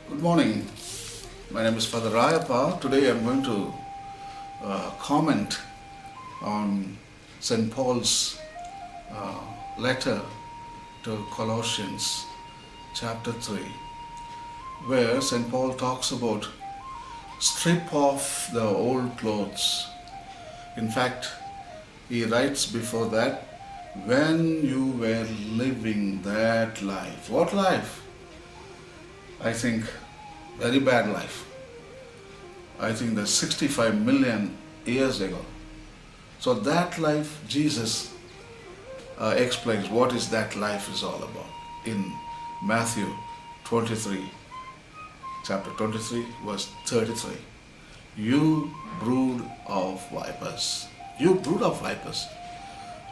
Good morning. My name is Father Rayappa. Today I'm going to comment on St. Paul's uh, letter to Colossians, chapter 3, where St. Paul talks about strip off the old clothes. In fact, he writes before that, when you were living that life. What life? I think very bad life. I think that's 65 million years ago. So that life, Jesus explains what is that life is all about in Matthew 23, chapter 23, verse 33. You brood of vipers. You brood of vipers.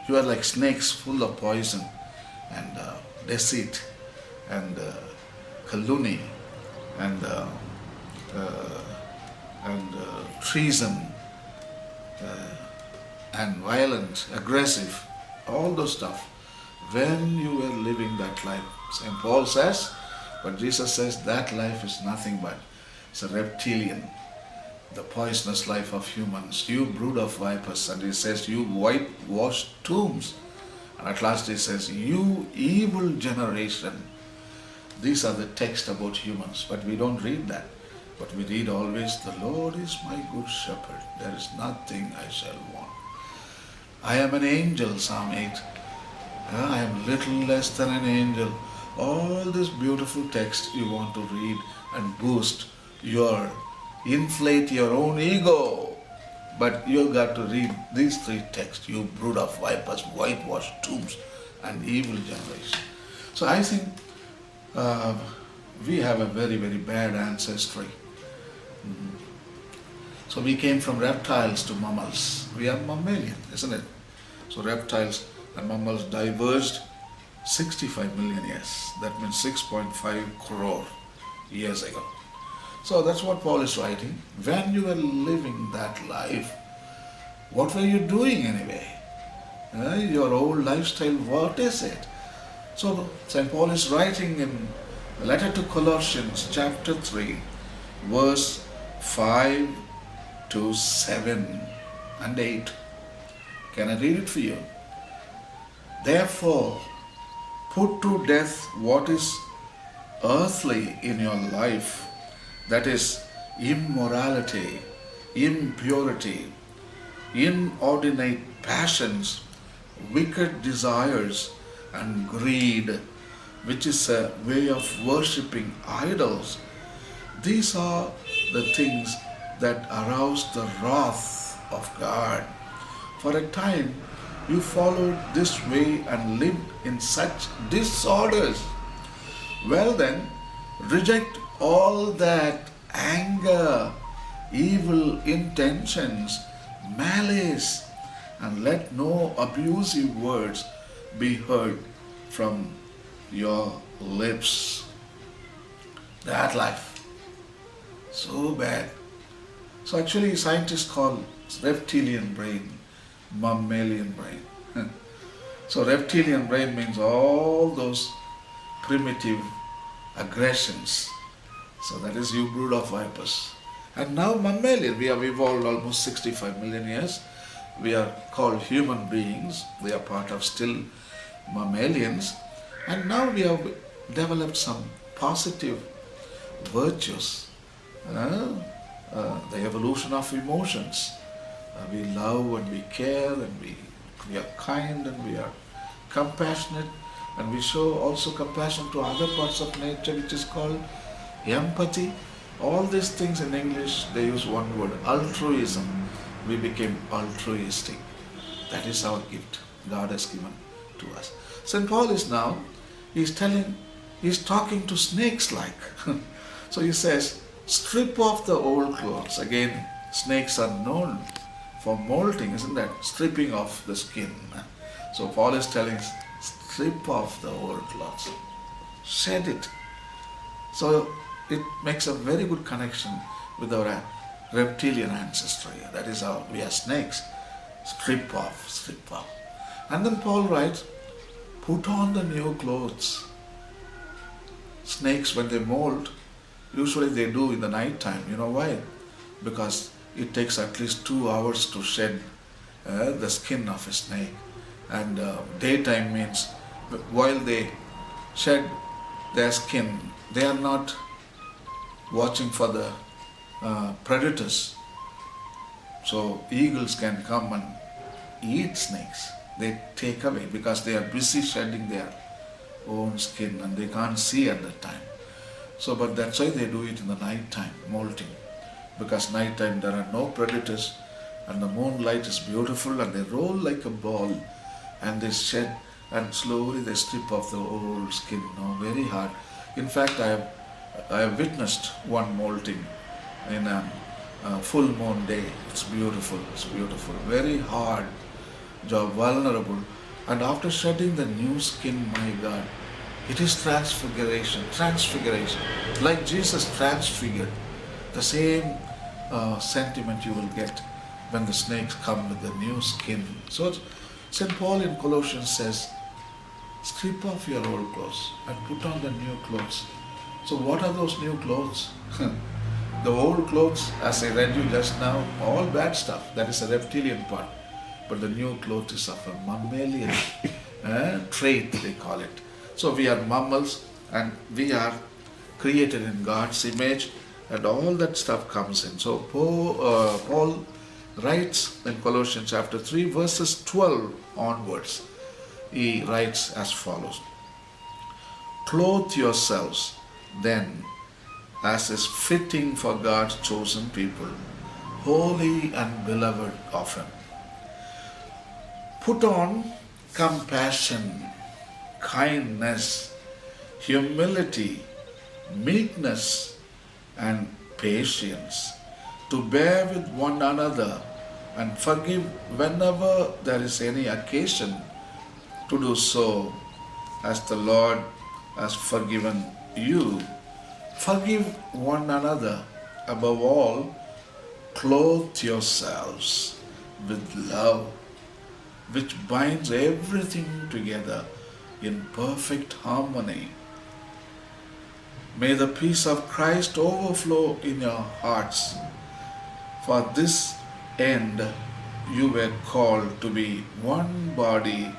You are like snakes full of poison and deceit and calumny and treason and violent, aggressive, all those stuff. When you were living that life, St. Paul says, but Jesus says that life is nothing but it's a reptilian, the poisonous life of humans. You brood of vipers, and he says you whitewashed tombs. And at last he says, you evil generation. These are the text about humans, but we don't read that. But we read always, the Lord is my good shepherd. There is nothing I shall want. I am an angel, Psalm 8. I am little less than an angel. All this beautiful text you want to read and boost inflate your own ego. But you got to read these three texts, you brood of vipers, whitewashed tombs, and evil generation. So I think we have a very, very bad ancestry. So we came from reptiles to mammals. We are mammalian, isn't it? So reptiles and mammals diverged 65 million years. That means 6.5 crore years ago. So that's what Paul is writing. When you were living that life, what were you doing anyway? Your old lifestyle, what is it? So St. Paul is writing in the letter to Colossians chapter 3, verse 5 to 7 and 8. Can I read it for you? Therefore, put to death what is earthly in your life, that is immorality, impurity, inordinate passions, wicked desires, and greed, which is a way of worshipping idols. These are the things that arouse the wrath of God. For a time you followed this way and lived in such disorders. Well then, reject all that anger, evil intentions, malice, and let no abusive words be heard from your lips. That life, so bad. So actually scientists call reptilian brain, mammalian brain. So reptilian brain means all those primitive aggressions. So that is you brood of vipers. And now mammalian, we have evolved almost 65 million years. We are called human beings. We are part of still mammalians. And now we have developed some positive virtues. The evolution of emotions. We love and we care and we are kind and we are compassionate, and we show also compassion to other parts of nature, which is called empathy. All these things in English, they use one word, altruism. We became altruistic. That is our gift God has given to us. St. Paul is now, he's talking to snakes like. So he says, strip off the old clothes. Again, snakes are known for molting, isn't that? Stripping off the skin. So Paul is telling, strip off the old clothes. Shed it. So it makes a very good connection with our reptilian ancestry. That is how we are snakes. Strip off, strip off. And then Paul writes, put on the new clothes. Snakes, when they molt, Usually they do in the night time. You know why? Because it takes at least 2 hours to shed the skin of a snake. And daytime means while they shed their skin, they are not watching for the predators. So eagles can come and eat snakes. They take away because they are busy shedding their own skin and they can't see at that time. So, but that's why they do it in the night time, molting. Because night time there are no predators and the moonlight is beautiful and they roll like a ball and they shed and slowly they strip off the old skin, very hard. In fact, I have witnessed one molting in a full moon day. It's beautiful, very hard job, vulnerable. And after shedding the new skin, my God, it is transfiguration, like Jesus transfigured. The same sentiment you will get when the snakes come with the new skin. So St. Paul in Colossians says, strip off your old clothes and put on the new clothes. So what are those new clothes? The old clothes, as I read you just now, all bad stuff. That is a reptilian part. But the new clothes is of a mammalian trait, they call it. So we are mammals and we are created in God's image and all that stuff comes in. So Paul writes in Colossians chapter 3 verses 12 onwards. He writes as follows. Clothe yourselves then as is fitting for God's chosen people, holy and beloved of Him. Put on compassion, kindness, humility, meekness, and patience, to bear with one another and forgive whenever there is any occasion to do so, as the Lord has forgiven you. Forgive one another. Above all, clothe yourselves with love, which binds everything together in perfect harmony. May the peace of Christ overflow in your hearts. For this end you were called to be one body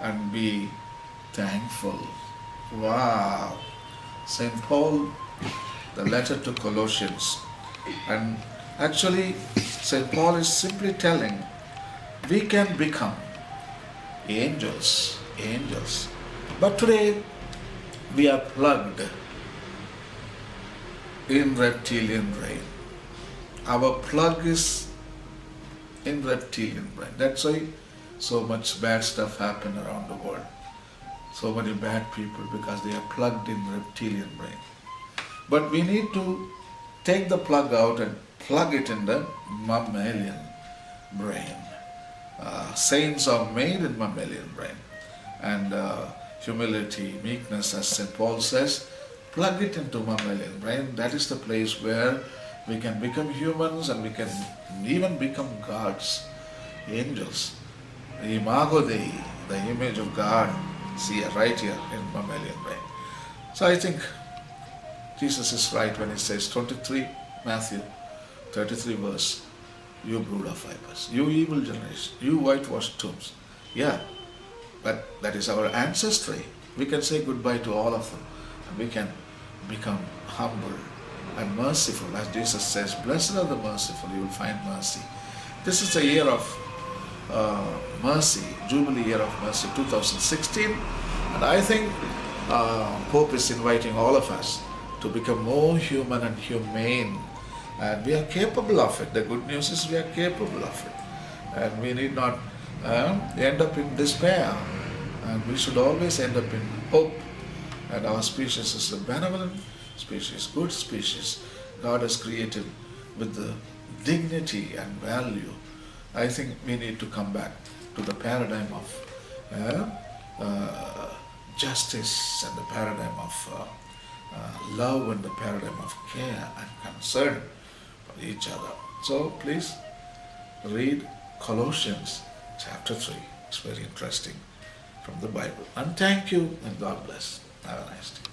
and be thankful. Wow! St. Paul, the letter to Colossians. And actually, St. Paul is simply telling we can become angels. But today we are plugged in reptilian brain. Our plug is in reptilian brain. That's why so much bad stuff happen around the world. So many bad people because they are plugged in reptilian brain. But we need to take the plug out and plug it in the mammalian brain. Saints are made in mammalian brain. And humility, meekness, as St. Paul says, plug it into mammalian brain. That is the place where we can become humans and we can even become gods, angels. The imago Dei, the image of God, see right here in mammalian brain. So I think Jesus is right when he says 23 Matthew 33 verse, you brood of vipers, you evil generation, you whitewashed tombs. Yeah, but that is our ancestry. We can say goodbye to all of them and we can become humble and merciful. As Jesus says, blessed are the merciful, you will find mercy. This is the year of mercy, Jubilee year of mercy 2016, and I think Pope is inviting all of us to become more human and humane, and we are capable of it. The good news is we are capable of it, and we need not end up in despair, and we should always end up in hope. And our species is a benevolent species, good species. God has created with the dignity and value. I think we need to come back to the paradigm of justice and the paradigm of love and the paradigm of care and concern for each other. So please read Colossians chapter 3. It's very interesting from the Bible. And thank you and God bless. Have a nice day.